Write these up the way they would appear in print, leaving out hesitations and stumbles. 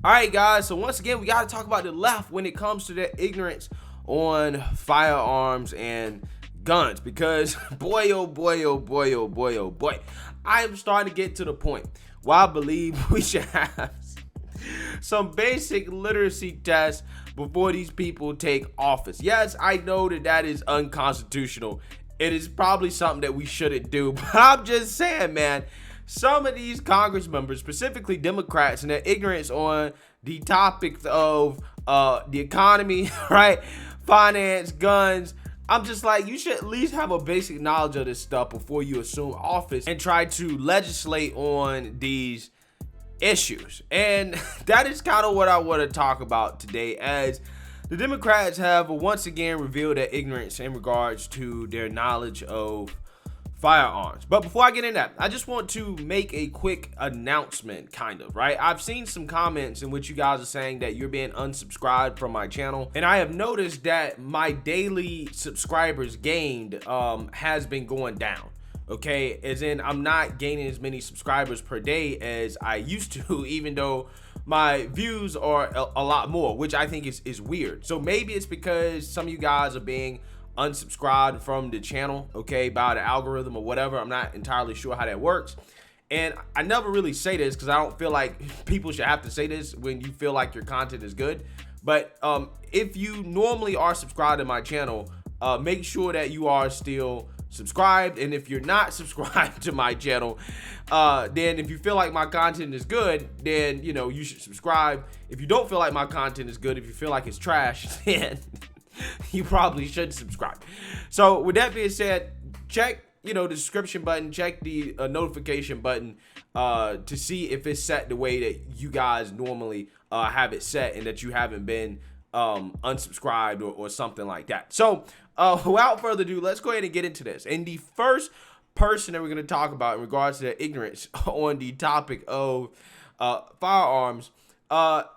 All right, guys. So once again, we got to talk about the left when it comes to their ignorance on firearms and guns, because boy, oh boy, oh boy, oh boy, oh boy, I am starting to get to the point where I believe we should have some basic literacy tests before these people take office. Yes, I know that that is unconstitutional. It is probably something that we shouldn't do, but I'm just saying, man, some of these Congress members, specifically Democrats, and their ignorance on the topic of the economy, right? Finance, guns. I'm just like, you should at least have a basic knowledge of this stuff before you assume office and try to legislate on these issues. And that is kind of what I want to talk about today, as the Democrats have once again revealed their ignorance in regards to their knowledge of firearms. But before I get in that, I just want to make a quick announcement, kind of, right? I've seen some comments in which you guys are saying that you're being unsubscribed from my channel, and I have noticed that my daily subscribers gained has been going down. Okay, as in I'm not gaining as many subscribers per day as I used to, even though my views are a lot more, which I think is weird. So maybe it's because some of you guys are being unsubscribed from the channel, okay, by the algorithm or whatever. I'm not entirely sure how that works. And I never really say this because I don't feel like people should have to say this when you feel like your content is good. But if you normally are subscribed to my channel, make sure that you are still subscribed. And if you're not subscribed to my channel, then if you feel like my content is good, then you should subscribe. If you don't feel like my content is good, if you feel like it's trash, then you probably should subscribe. So with that being said, check the description button, check the notification button to see if it's set the way that you guys normally have it set, and that you haven't been unsubscribed or something like that. So without further ado, let's go ahead and get into this. And the first person that we're going to talk about in regards to their ignorance on the topic of firearms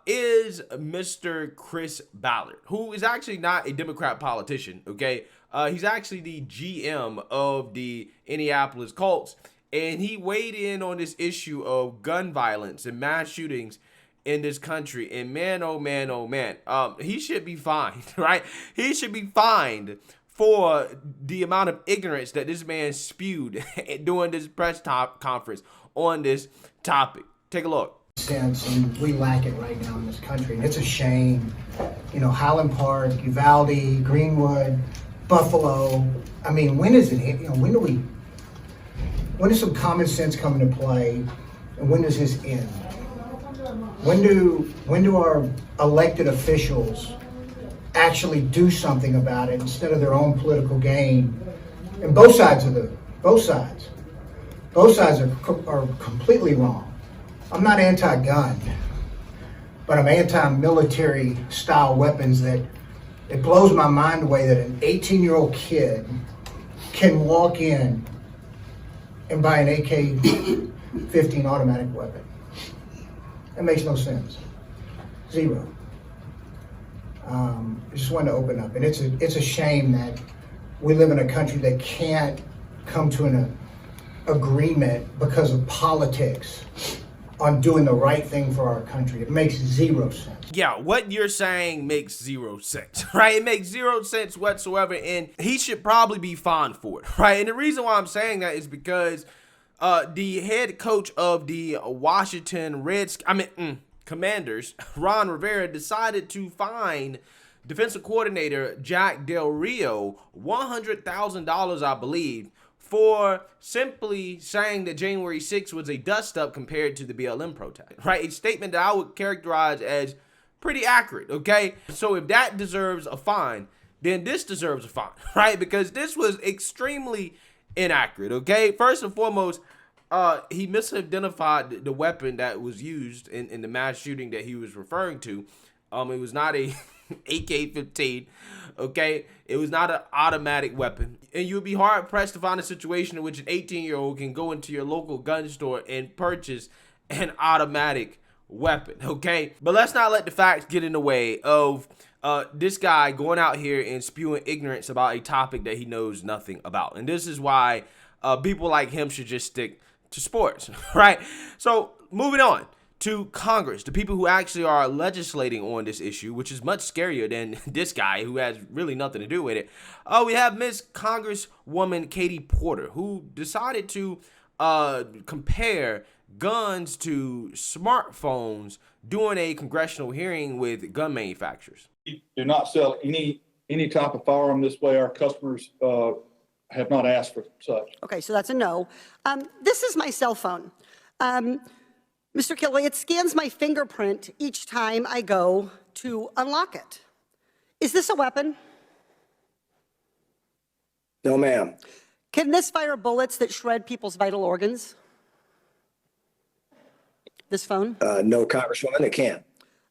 is Mr. Chris Ballard, who is actually not a Democrat politician, okay? He's actually the GM of the Indianapolis Colts, and he weighed in on this issue of gun violence and mass shootings in this country. And man, oh man, oh man, he should be fined, right? He should be fined for the amount of ignorance that this man spewed during this press conference on this topic. Take a look. Sense, and we lack it right now in this country, and it's a shame. Highland Park, Uvalde, Greenwood, Buffalo. I mean, when is it? When does some common sense come into play, and when does this end? When do our elected officials actually do something about it instead of their own political gain? And both sides are completely wrong. I'm not anti-gun, but I'm anti-military style weapons. That it blows my mind away that an 18-year-old kid can walk in and buy an AK-15 automatic weapon. That makes no sense. Zero. I just wanted to open up, and it's a shame that we live in a country that can't come to an agreement because of politics on doing the right thing for our country. It makes zero sense. Yeah, what you're saying makes zero sense, right? It makes zero sense whatsoever, and he should probably be fined for it, right? And the reason why I'm saying that is because the head coach of the Washington Commanders, Ron Rivera, decided to fine defensive coordinator Jack Del Rio $100,000, I believe, for simply saying that January 6th was a dust-up compared to the BLM protest, right? A statement that I would characterize as pretty accurate, okay? So if that deserves a fine, then this deserves a fine, right? Because this was extremely inaccurate, okay? First and foremost, he misidentified the weapon that was used in the mass shooting that he was referring to. It was not a AK-15, okay? It was not an automatic weapon. And you would be hard-pressed to find a situation in which an 18-year-old can go into your local gun store and purchase an automatic weapon, okay? But let's not let the facts get in the way of this guy going out here and spewing ignorance about a topic that he knows nothing about. And this is why people like him should just stick to sports, right? So moving on. to Congress, the people who actually are legislating on this issue, which is much scarier than this guy who has really nothing to do with it. We have Miss Congresswoman Katie Porter, who decided to compare guns to smartphones during a congressional hearing with gun manufacturers. We do not sell any type of firearm this way. Our customers have not asked for such. Okay, so that's a no. This is my cell phone. Mr. Kilway, it scans my fingerprint each time I go to unlock it. Is this a weapon? No, ma'am. Can this fire bullets that shred people's vital organs? This phone? No, Congresswoman, it can't.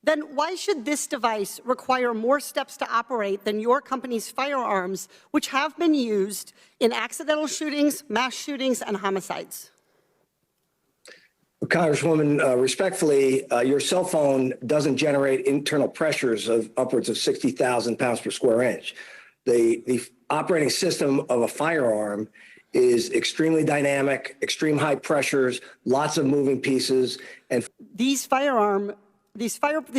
Then why should this device require more steps to operate than your company's firearms, which have been used in accidental shootings, mass shootings, and homicides? Congresswoman, respectfully, your cell phone doesn't generate internal pressures of upwards of 60,000 pounds per square inch. The operating system of a firearm is extremely dynamic, extreme high pressures, lots of moving pieces, and these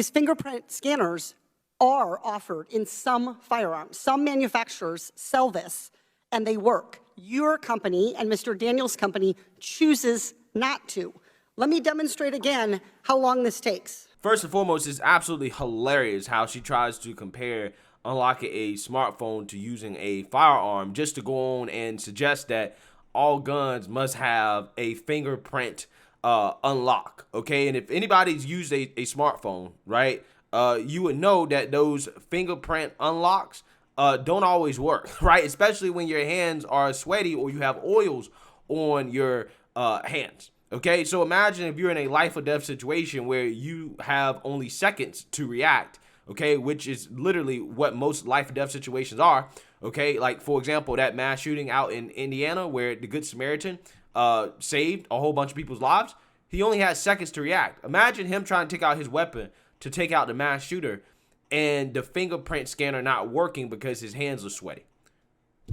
fingerprint scanners are offered in some firearms. Some manufacturers sell this, and they work. Your company and Mr. Daniels' company chooses not to. Let me demonstrate again how long this takes. First and foremost, it's absolutely hilarious how she tries to compare unlocking a smartphone to using a firearm, just to go on and suggest that all guns must have a fingerprint unlock. Okay, and if anybody's used a smartphone, right, you would know that those fingerprint unlocks don't always work, right? Especially when your hands are sweaty or you have oils on your hands. Okay, so imagine if you're in a life or death situation where you have only seconds to react, okay, which is literally what most life or death situations are, okay? Like, for example, that mass shooting out in Indiana where the Good Samaritan saved a whole bunch of people's lives. He only had seconds to react. Imagine him trying to take out his weapon to take out the mass shooter and the fingerprint scanner not working because his hands are sweaty.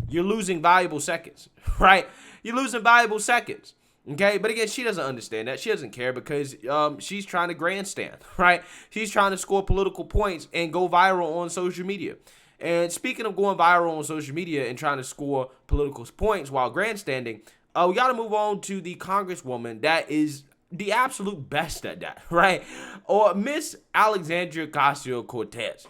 You're losing valuable seconds, right? You're losing valuable seconds. Okay, but again, she doesn't understand that. She doesn't care because she's trying to grandstand, right? She's trying to score political points and go viral on social media. And speaking of going viral on social media and trying to score political points while grandstanding, we got to move on to the Congresswoman that is the absolute best at that, right? Or Miss Alexandria Ocasio-Cortez,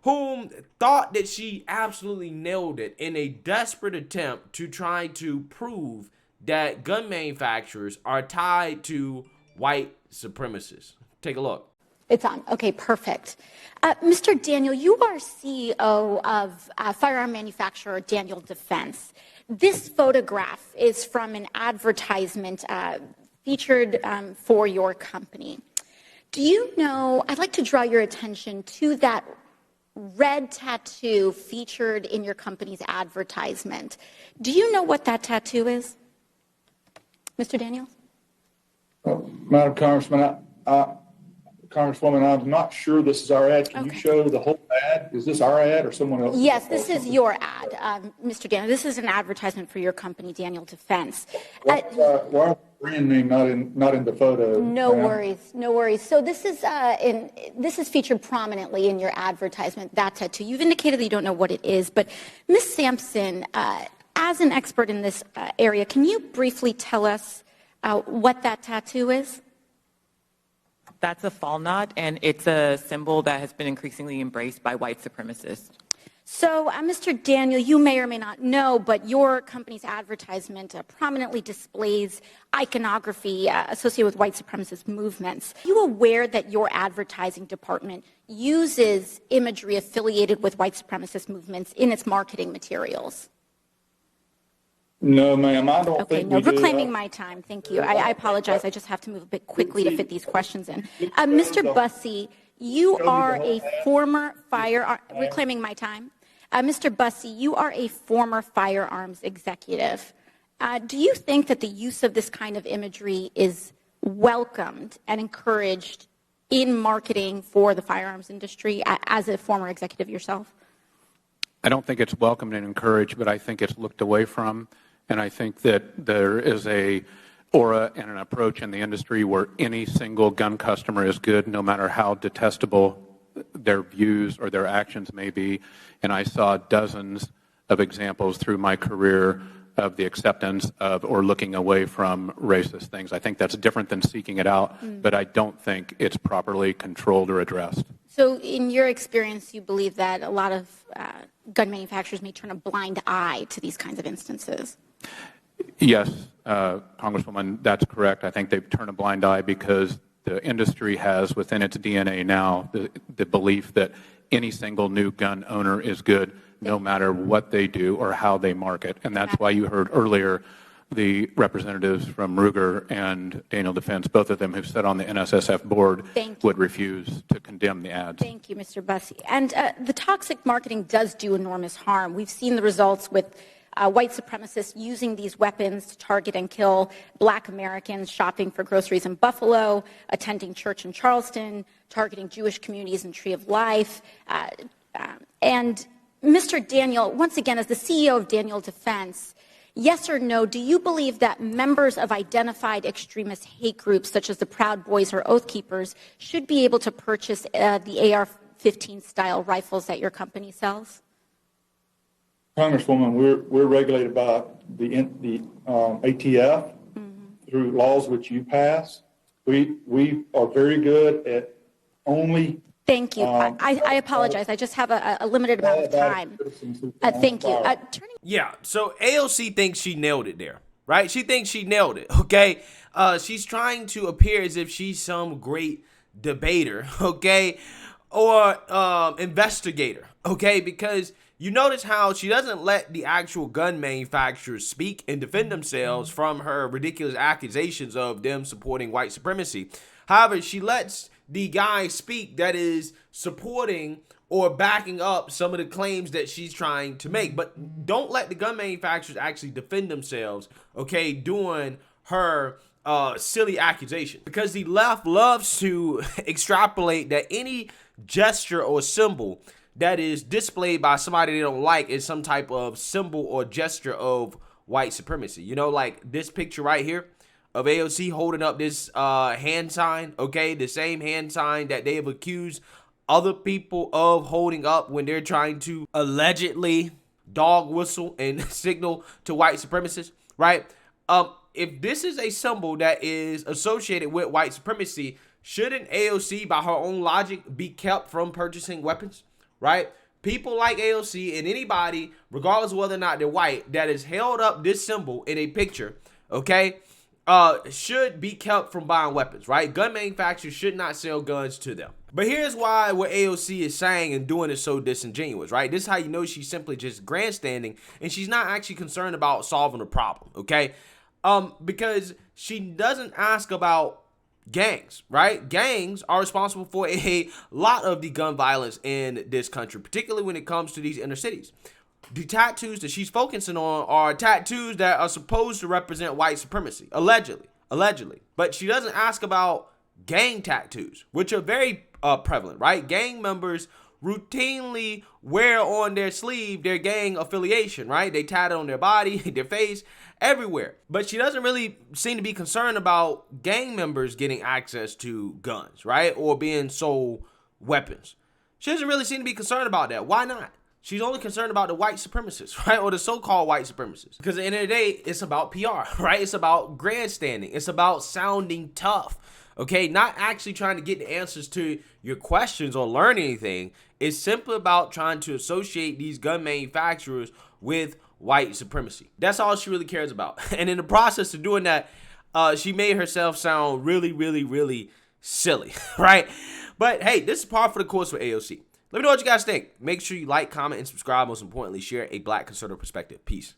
whom thought that she absolutely nailed it in a desperate attempt to try to prove that gun manufacturers are tied to white supremacists. Take a look. It's on. Okay, perfect. Mr. Daniel, you are CEO of firearm manufacturer Daniel Defense. This photograph is from an advertisement featured for your company. Do you know, I'd like to draw your attention to that red tattoo featured in your company's advertisement. Do you know what that tattoo is? Mr. Daniels? Madam Congresswoman, I'm not sure this is our ad. Can you show the whole ad? Is this our ad or someone else's? Yes, this is your ad, Mr. Daniel. This is an advertisement for your company, Daniel Defense. Why is the brand name not in the photo? No worries, no worries. So this is featured prominently in your advertisement, that tattoo. You've indicated that you don't know what it is, but Ms. Sampson, as an expert in this area, can you briefly tell us what that tattoo is? That's a fall knot, and it's a symbol that has been increasingly embraced by white supremacists. So, Mr. Daniel, you may or may not know, but your company's advertisement prominently displays iconography associated with white supremacist movements. Are you aware that your advertising department uses imagery affiliated with white supremacist movements in its marketing materials? No, ma'am, I don't think we do. Reclaiming my time, thank you. I apologize, I just have to move a bit quickly to fit these questions in. Mr. Bussey, you are a former reclaiming my time. Mr. Bussey, you are a former firearms executive. Do you think that the use of this kind of imagery is welcomed and encouraged in marketing for the firearms industry as a former executive yourself? I don't think it's welcomed and encouraged, but I think it's looked away from. And I think that there is a aura and an approach in the industry where any single gun customer is good, no matter how detestable their views or their actions may be. And I saw dozens of examples through my career of the acceptance of or looking away from racist things. I think that's different than seeking it out, but I don't think it's properly controlled or addressed. So in your experience, you believe that a lot of gun manufacturers may turn a blind eye to these kinds of instances? Yes, Congresswoman, that's correct. I think they've turned a blind eye because the industry has within its DNA now the belief that any single new gun owner is good, no matter what they do or how they market. And that's why you heard earlier the representatives from Ruger and Daniel Defense, both of them who've sat on the NSSF board, would refuse to condemn the ads. Thank you, Mr. Bussey. And the toxic marketing does do enormous harm. We've seen the results with white supremacists using these weapons to target and kill Black Americans shopping for groceries in Buffalo, attending church in Charleston, targeting Jewish communities in Tree of Life. And Mr. Daniel, once again, as the CEO of Daniel Defense, yes or no, do you believe that members of identified extremist hate groups, such as the Proud Boys or Oath Keepers, should be able to purchase the AR-15 style rifles that your company sells? Congresswoman, we're regulated by the ATF through laws which you pass. We are very good at only. Thank you. I apologize. I just have a limited amount of time. Thank you. Yeah, so AOC thinks she nailed it there, right? She thinks she nailed it, okay? She's trying to appear as if she's some great debater, okay? Or investigator, okay? Because you notice how she doesn't let the actual gun manufacturers speak and defend themselves from her ridiculous accusations of them supporting white supremacy. However, she lets the guy speak that is supporting or backing up some of the claims that she's trying to make. But don't let the gun manufacturers actually defend themselves, okay, doing her silly accusation. Because the left loves to extrapolate that any gesture or symbol that is displayed by somebody they don't like is some type of symbol or gesture of white supremacy. You know, like this picture right here of AOC holding up this hand sign, okay? The same hand sign that they have accused other people of holding up when they're trying to allegedly dog whistle and signal to white supremacists, right? If this is a symbol that is associated with white supremacy, shouldn't AOC, by her own logic, be kept from purchasing weapons? Right? People like AOC and anybody, regardless of whether or not they're white, that has held up this symbol in a picture, okay, should be kept from buying weapons, right? Gun manufacturers should not sell guns to them. But here's why what AOC is saying and doing is so disingenuous, right? This is how you know she's simply just grandstanding and she's not actually concerned about solving a problem, okay? Because she doesn't ask about gangs, right? Gangs are responsible for a lot of the gun violence in this country, particularly when it comes to these inner cities. The tattoos that she's focusing on are tattoos that are supposed to represent white supremacy, allegedly. But she doesn't ask about gang tattoos, which are very prevalent, right? Gang members routinely wear on their sleeve their gang affiliation, right? They tat it on their body, their face, everywhere. But she doesn't really seem to be concerned about gang members getting access to guns, right? Or being sold weapons. She doesn't really seem to be concerned about that. Why not? She's only concerned about the white supremacists, right? Or the so-called white supremacists. Because at the end of the day, it's about PR, right? It's about grandstanding. It's about sounding tough, okay? Not actually trying to get the answers to your questions or learn anything. It's simply about trying to associate these gun manufacturers with white supremacy. That's all she really cares about. And in the process of doing that, she made herself sound really, really, really silly, right? But hey, this is par for the course for AOC. Let me know what you guys think. Make sure you like, comment, and subscribe. Most importantly, share a Black conservative perspective. Peace.